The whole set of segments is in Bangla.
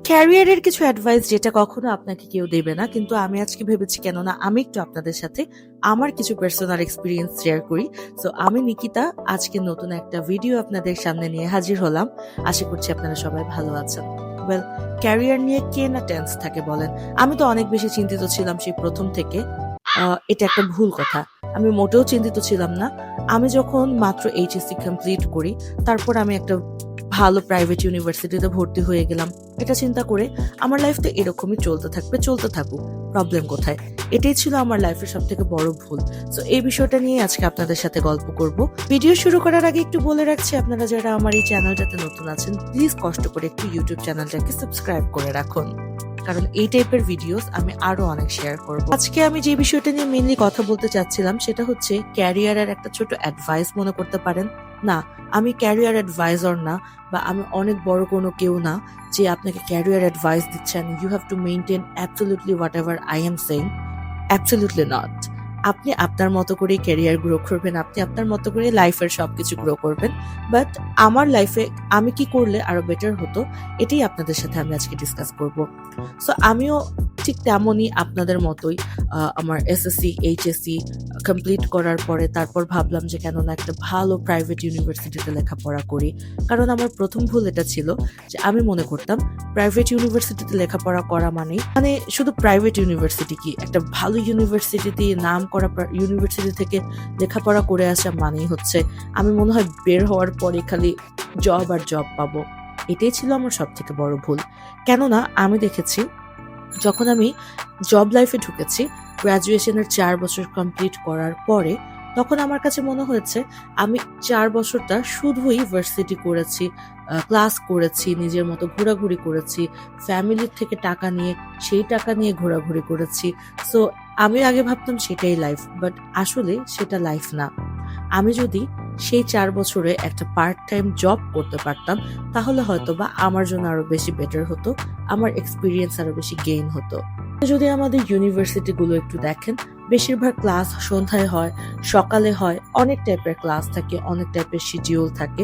ক্যারিয়ারের কিছু অ্যাডভাইস যেটা কখনো আপনাকে কেউ দেবে না, কিন্তু আমি আজকে ভেবেছি কেননা আমি একটু আপনাদের সাথে আমার কিছু পার্সোনাল এক্সপিরিয়েন্স শেয়ার করি। সো আমি নিকিতা আজকে নতুন একটা ভিডিও আপনাদের সামনে নিয়ে হাজির হলাম। আশা করছি আপনারা সবাই ভালো আছেন। ওয়েল, ক্যারিয়ার নিয়ে কে না টেন্স থাকে বলেন। আমি তো অনেক বেশি চিন্তিত ছিলাম সেই প্রথম থেকে। এটা একটা ভুল কথা, আমি মোটেও চিন্তিত ছিলাম না। আমি যখন মাত্র এইচএসসি কমপ্লিট করি, তারপর আমি একটা ভালো প্রাইভেট ইউনিভার্সিটিতে ভর্তি হয়ে গেলাম। এটা চিন্তা করে আমার লাইফ তো এরকমই চলতে থাকবে, চলতে থাকুক, প্রবলেম কোথায়। এটাই ছিল আমার লাইফের সব থেকে বড় ভুল। সো এই বিষয়টা নিয়ে আজকে আপনাদের সাথে গল্প করব। ভিডিও শুরু করার আগে একটু বলে রাখছি, আপনারা যারা আমার এই চ্যানেলটাতে নতুন আছেন, প্লিজ কষ্ট করে একটু ইউটিউব চ্যানেলটাকে সাবস্ক্রাইব করে রাখুন, কারণ এই টাইপের ভিডিওস আমি আরো অনেক শেয়ার করব। আজকে আমি যে বিষয়টা নিয়ে মেইনলি কথা বলতে চাচ্ছিলাম সেটা হচ্ছে ক্যারিয়ারের একটা ছোট অ্যাডভাইস মনে করতে পারেন। না, আমি ক্যারিয়ার অ্যাডভাইজার না, বা আমি অনেক বড় কোনো কেউ না যে আপনাকে ক্যারিয়ার অ্যাডভাইস দিচ্ছেন। You have to maintain absolutely whatever I am saying. Absolutely not. আপনি আপনার মতো করে ক্যারিয়ার গ্রো করবেন, আপনি আপনার মতো করে লাইফের সবকিছু গ্রো করবেন। বাট আমার লাইফে আমি কি করলে আরো বেটার হতো, এটাই আপনাদের সাথে আমি আজকে ডিসকাস করব। সো আমিও ঠিক তেমনই আপনাদের মতোই আমার এসএসসি এইচএসসি কমপ্লিট করার পরে তারপর ভাবলাম যে কেননা একটা ভালো প্রাইভেট ইউনিভার্সিটিতে লেখাপড়া করি। কারণ আমার প্রথম ভুল এটা ছিল যে আমি মনে করতাম প্রাইভেট ইউনিভার্সিটিতে লেখাপড়া করা মানে শুধু প্রাইভেট ইউনিভার্সিটি কি, একটা ভালো ইউনিভার্সিটিতে নাম করা ইউনিভার্সিটি থেকে লেখাপড়া করে আসা মানেই হচ্ছে আমি মনে হয় বের হওয়ার পরে খালি জব আর জব পাবো। এটাই ছিল আমার সব থেকে বড় ভুল। কেননা আমি দেখেছি যখন আমি জব লাইফে ঢুকেছি গ্রাজুয়েশনের 4 বছর কমপ্লিট করার পরে, তখন আমার কাছে মনে হয়েছে আমি 4 বছরটা শুধুই ভার্সিটি করেছি, ক্লাস করেছি, নিজের মতো ঘোরাঘুরি করেছি, ফ্যামিলির থেকে টাকা নিয়ে সেই টাকা নিয়ে ঘোরাঘুরি করেছি। সো আমি আগে ভাবতাম সেটাই লাইফ, বাট আসলে সেটা লাইফ না। আমি যদি সেই 4 বছরে একটা পার্ট টাইম জব করতে পারতাম, তাহলে হয়তো বা আমার জন্য আরো বেশি বেটার হতো, আমার এক্সপিরিয়েন্স আরো বেশি গেইন হতো। যদি আমাদের ইউনিভার্সিটি গুলো একটু দেখেন, বেশিরভাগ ক্লাস সন্ধ্যায় হয়, সকালে হয়, অনেক টাইপের ক্লাস থাকে, অনেক টাইপের শিডিউল থাকে।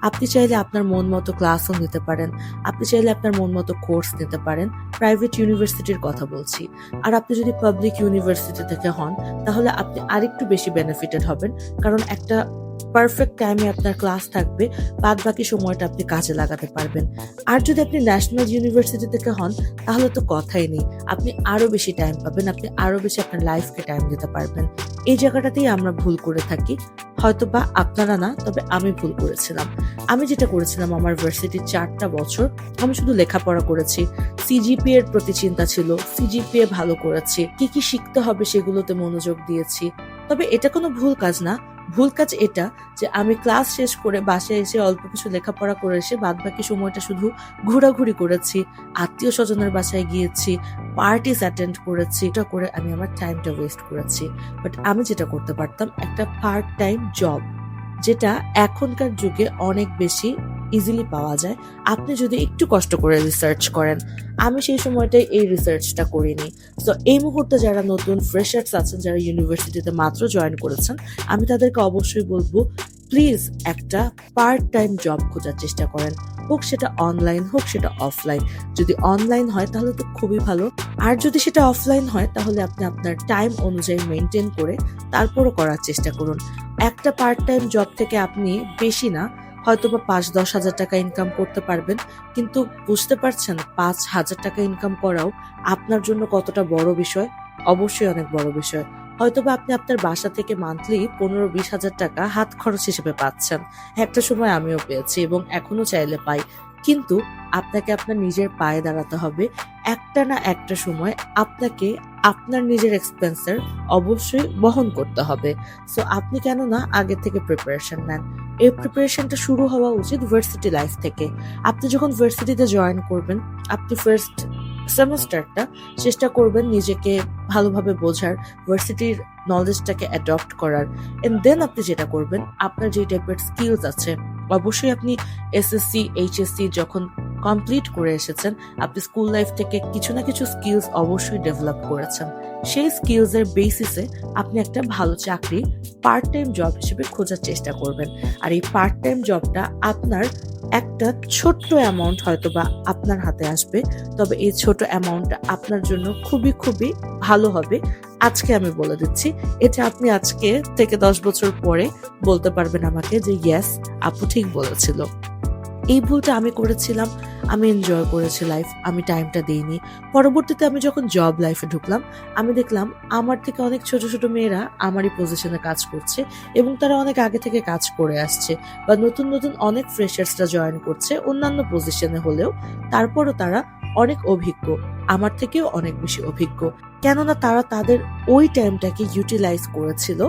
আপনি চাইলে আপনার মন মতো ক্লাসও নিতে পারেন, আপনি চাইলে আপনার মন মতো কোর্স নিতে পারেন। প্রাইভেট ইউনিভার্সিটির কথা বলছি। আর আপনি যদি পাবলিক ইউনিভার্সিটি থেকে হন, তাহলে আপনি আরেকটু বেশি বেনিফিটেড হবেন, কারণ একটা পারফেক্ট টাইমে আপনার ক্লাস থাকবে, বাদ বাকি সময়টা আপনি কাজে লাগাতে পারবেন। আর যদি আপনি ন্যাশনাল ইউনিভার্সিটি থেকে হন, তাহলে তো কথাই নেই, আপনি আরো বেশি টাইম পাবেন, আপনি আরো বেশি আপনার লাইফকে টাইম দিতে পারবেন। এই জায়গাটাতেই আমরা ভুল করে থাকি, হয়তো বা আপনারা না, তবে আমি ভুল করেছিলাম। আমি যেটা করেছিলাম, আমার ভার্সিটির 4টা বছর আমি শুধু লেখাপড়া করেছি। সিজিপিএ এর প্রতি চিন্তা ছিল, সিজিপিএ ভালো করেছি, কি কি শিখতে হবে সেগুলোতে মনোযোগ দিয়েছি। তবে এটা কোনো ভুল কাজ না। ভুল কাজ এটা যে আমি ক্লাস শেষ করে বাসায় এসে অল্প কিছু লেখাপড়া করে এসে বাদ বাকি সময়টা শুধু ঘোরাঘুরি করেছি, আত্মীয় স্বজনের বাসায় গিয়েছি, পার্টিস অ্যাটেন্ড করেছি। এটা করে আমি আমার টাইমটা ওয়েস্ট করেছি। বাট আমি যেটা করতে পারতাম, একটা পার্ট টাইম জব, যেটা এখনকার যুগে অনেক বেশি ইজিলি পাওয়া যায় আপনি যদি একটু কষ্ট করে রিসার্চ করেন। আমি সেই সময়টাই এই রিসার্চটা করিনি। তো এই মুহূর্তে যারা নতুন ফ্রেশার্স আছেন, যারা ইউনিভার্সিটিতে মাত্র জয়েন করেছেন, আমি তাদেরকে অবশ্যই বলবো, প্লিজ একটা পার্ট টাইম জব খোঁজার চেষ্টা করেন। হোক সেটা অনলাইন, হোক সেটা অফলাইন। যদি অনলাইন হয় তাহলে তো খুবই ভালো, আর যদি সেটা অফলাইন হয় তাহলে আপনি আপনার টাইম অনুযায়ী মেনটেন করে তারপরও করার চেষ্টা করুন। একটা পার্ট টাইম জব থেকে আপনি বেশি না, হয়তো বা 5-10 হাজার টাকা ইনকাম করতে পারবেন, কিন্তু বুঝতে পারছেন 5,000 টাকা ইনকাম করাও আপনার জন্য কতটা বড় বিষয়? অবশ্যই অনেক বড় বিষয়। হয়তোবা আপনি আপনার বাসা থেকে মান্থলি 15-20 হাজার টাকা হাত খরচ হিসেবে পাচ্ছেন। একটা সময় আমিও পেয়েছি এবং এখনো চাইলে পাই, কিন্তু আপনাকে আপনার নিজের পায়ে দাঁড়াতে হবে। একটা না একটা সময় আপনাকে আপনার নিজের এক্সপেন্সের অবশ্যই বহন করতে হবে। সো আপনি কেন না আগে থেকে প্রিপারেশন নেন। এই প্রিপারেশনটা শুরু হওয়া উচিত ভার্সিটি লাইফ থেকে। আপনি যখন ভার্সিটিতে জয়েন করবেন, আপনি ফার্স্ট সেমেস্টারটা চেষ্টা করবেন নিজেকে ভালোভাবে বোঝার, ভার্সিটির নলেজটাকে অ্যাডপ্ট করার। এন্ড দেন আপনি যেটা করবেন, আপনার যে টাইপের স্কিলস আছে, অবশ্যই আপনি এসএসসি এইচএসসি যখন কমপ্লিট করে এসেছেন, আপনি স্কুল লাইফ থেকে কিছু না কিছু স্কিলস অবশ্যই ডেভেলপ করেছেন। সেই স্কিলস এর বেসিসে আপনি একটা ভালো চাকরি পার্ট টাইম জব হিসেবে খোঁজার চেষ্টা করবেন। আর এই পার্ট টাইম জবটা আপনার একটা ছোট্ট অ্যামাউন্ট হয়তো বা আপনার হাতে আসবে, তবে এই ছোট অ্যামাউন্টটা আপনার জন্য খুবই খুবই ভালো হবে। আজকে আমি বলে দিচ্ছি, এটা আপনি আজকে থেকে 10 বছর পরে বলতে পারবেন আমাকে যে ইয়েস, আপু ঠিক বলেছিল। এই ভুলটা আমি করেছিলাম, আমি এনজয় করেছি লাইফ, আমি টাইমটা দিইনি। পরবর্তীতে আমি যখন জব লাইফে ঢুকলাম, আমি দেখলাম আমার থেকে অনেক ছোট ছোট মেয়েরা আমারই পজিশনে কাজ করছে এবং তারা অনেক আগে থেকে কাজ করে আসছে, বা নতুন নতুন অনেক ফ্রেশার্সরা জয়েন করছে অন্যান্য পজিশনে হলেও তারপরও তারা অনেক অভিজ্ঞ, আমার থেকেও অনেক বেশি অভিজ্ঞ। কেননা তারা তাদের ওই টাইমটাকে ইউটিলাইজ করেছিল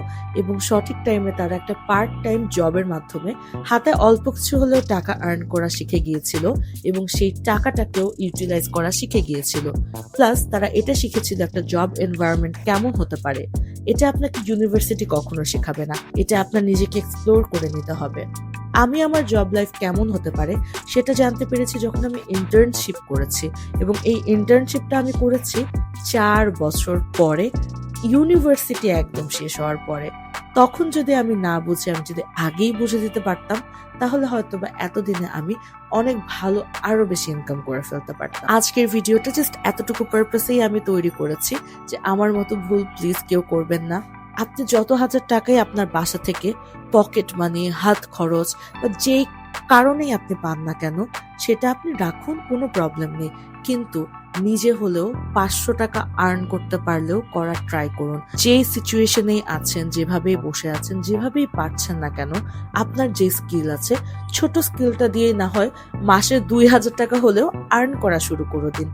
এবং সঠিক টাইমে তারা একটা পার্ট টাইম জবের মাধ্যমে হাতে অল্প কিছু হলেও টাকা আর্ন করা শিখে গিয়েছিল এবং সেই টাকাটাকেও ইউটিলাইজ করা শিখে গিয়েছিল। প্লাস তারা এটা শিখেছিল একটা জব এনভায়রনমেন্ট কেমন হতে পারে। এটা আপনাকে ইউনিভার্সিটি কখনো শেখাবে না, এটা আপনার নিজেকে এক্সপ্লোর করে নিতে হবে। আমি আমার জব লাইফ কেমন হতে পারে সেটা জানতে পেরেছি যখন আমি ইন্টার্নশিপ করেছি, এবং এই ইন্টার্নশিপটা আমি করেছি 4 বছর পরে, ইউনিভার্সিটি একদম শেষ হওয়ার পরে। তখন যদি আমি না বুঝে, আমি যদি আগেই বুঝে দিতে পারতাম, তাহলে হয়তো বা এতদিনে আমি অনেক ভালো আরো বেশি ইনকাম করে ফেলতে পারতাম। আজকের ভিডিওটা জাস্ট এতটুকু পারপাসেই আমি তৈরি করেছি যে আমার মতো ভুল প্লিজ কেউ করবেন না। আপনি যত হাজার টাকাই আপনার বাসা থেকে পকেট মানি, হাত খরচ বা যেই কারণেই আপনি পান না কেন, সেটা আপনি রাখুন, কোনো প্রবলেম নেই। কিন্তু নিজে হলেও 500 টাকা আর্ন করতে পারলেও করার ট্রাই করুন। যেই সিচুয়েশনেই আছেন, যেভাবেই বসে আছেন, যেভাবেই পারছেন না কেন, আপনার যে স্কিল আছে, ছোট স্কিলটা দিয়ে না হয় মাসে 2000 টাকা হলেও আর্ন করা শুরু করে দিন।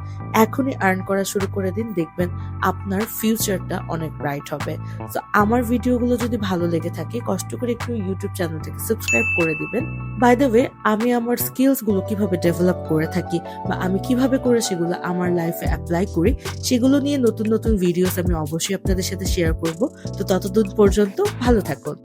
এখনই আর্ন করা শুরু করে দিন, দেখবেন আপনার ফিউচারটা অনেক ব্রাইট হবে। তো আমার ভিডিওগুলো যদি ভালো লেগে থাকে, কষ্ট করে একটু ইউটিউব চ্যানেলটাকে সাবস্ক্রাইব করে দিবেন। বাই দ্য ওয়ে, আমি আমার স্কিলস গুলো কিভাবে ডেভেলপ করে থাকি বা আমি কিভাবে করে সেগুলো আমার লাইফে অ্যাপ্লাই করি, সেগুলো নিয়ে নতুন নতুন ভিডিওস আমি অবশ্যই আপনাদের সাথে শেয়ার করব। তো ততদিন পর্যন্ত ভালো থাকুন।